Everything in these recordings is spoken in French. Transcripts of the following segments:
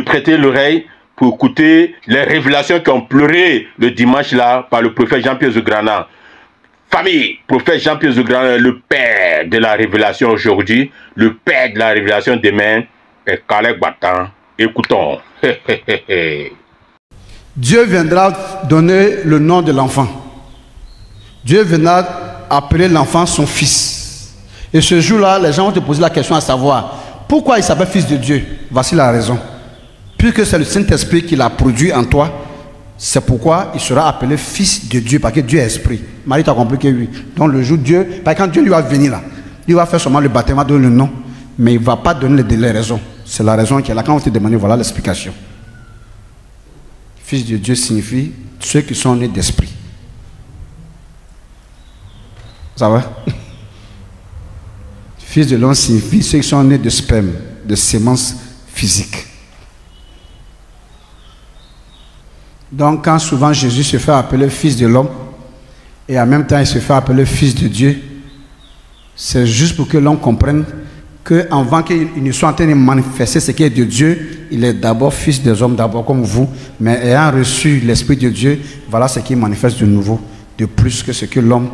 prêter l'oreille pour écouter les révélations qui ont pleuré le dimanche là par le prophète Jean-Pierre Zugrana. Famille, prophète Jean-Pierre Zugrana, le père de la révélation aujourd'hui, le père de la révélation demain est Kalek Batan. Écoutons. Dieu viendra donner le nom de l'enfant. Dieu viendra appeler l'enfant son fils. Et ce jour-là, les gens vont te poser la question à savoir, pourquoi il s'appelle fils de Dieu? Voici la raison. Puisque c'est le Saint-Esprit qui l'a produit en toi, c'est pourquoi il sera appelé fils de Dieu, parce que Dieu est esprit. Marie, tu as compris que oui. Donc le jour Dieu, parce que quand Dieu lui va venir là, il va faire seulement le baptême, il va donner le nom, mais il ne va pas donner les raisons. C'est la raison qui est là. Quand on te demande, voilà l'explication. Fils de Dieu signifie ceux qui sont nés d'esprit. Ça va? Fils de l'homme signifie ceux qui sont nés de sperme, de sémence physique. Donc quand souvent Jésus se fait appeler fils de l'homme et en même temps il se fait appeler fils de Dieu, c'est juste pour que l'homme comprenne qu'avant qu'il ne soit en train de manifester ce qui est de Dieu, il est d'abord fils des hommes, d'abord comme vous, mais ayant reçu l'Esprit de Dieu, voilà ce qui manifeste de nouveau, de plus que ce que l'homme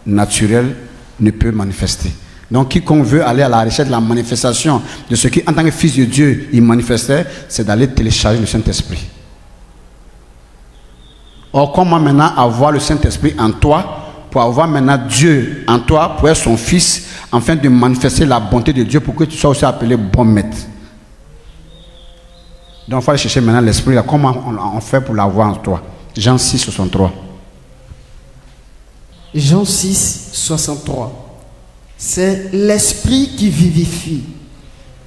naturel ne peut manifester. Donc quiconque veut aller à la recherche de la manifestation de ce qui en tant que fils de Dieu il manifestait, c'est d'aller télécharger le Saint-Esprit. Or, comment maintenant avoir le Saint-Esprit en toi, pour avoir maintenant Dieu en toi, pour être son fils, afin de manifester la bonté de Dieu, pour que tu sois aussi appelé bon maître. Donc, il faut aller chercher maintenant l'Esprit, comment on fait pour l'avoir en toi. Jean 6, 63. Jean 6, 63. C'est l'Esprit qui vivifie.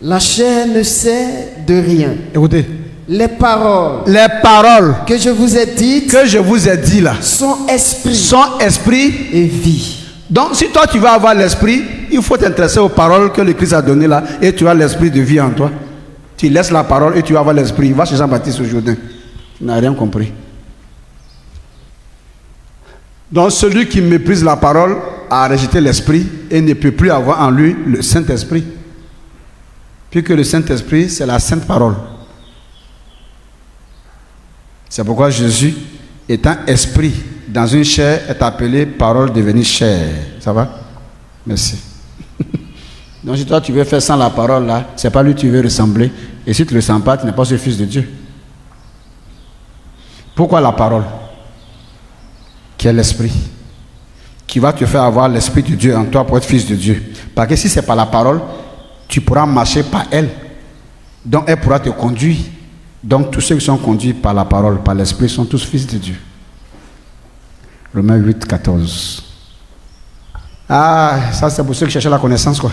La chair ne sait de rien. Écoutez. Les paroles que je vous ai dites, là, sont esprit et vie. Donc si toi tu veux avoir l'esprit, il faut t'intéresser aux paroles que le Christ a données là, et tu as l'esprit de vie en toi. Tu laisses la parole et tu vas avoir l'esprit. Va chez Jean-Baptiste au Jourdain. Tu n'as rien compris. Donc celui qui méprise la parole a rejeté l'esprit et ne peut plus avoir en lui le Saint-Esprit. Puisque le Saint-Esprit c'est la sainte parole. C'est pourquoi Jésus, étant esprit dans une chair, est appelé parole devenue chair. Ça va? Merci. Donc si toi tu veux faire sans la parole là, c'est pas lui que tu veux ressembler. Et si tu ne le ressembles pas, tu n'es pas ce fils de Dieu. Pourquoi la parole? Qui est l'esprit, qui va te faire avoir l'esprit de Dieu en toi pour être fils de Dieu. Parce que si ce n'est pas la parole, tu pourras marcher par elle. Donc elle pourra te conduire. Donc tous ceux qui sont conduits par la parole, par l'esprit, sont tous fils de Dieu. Romains 8, 14. Ah, ça c'est pour ceux qui cherchent la connaissance, quoi.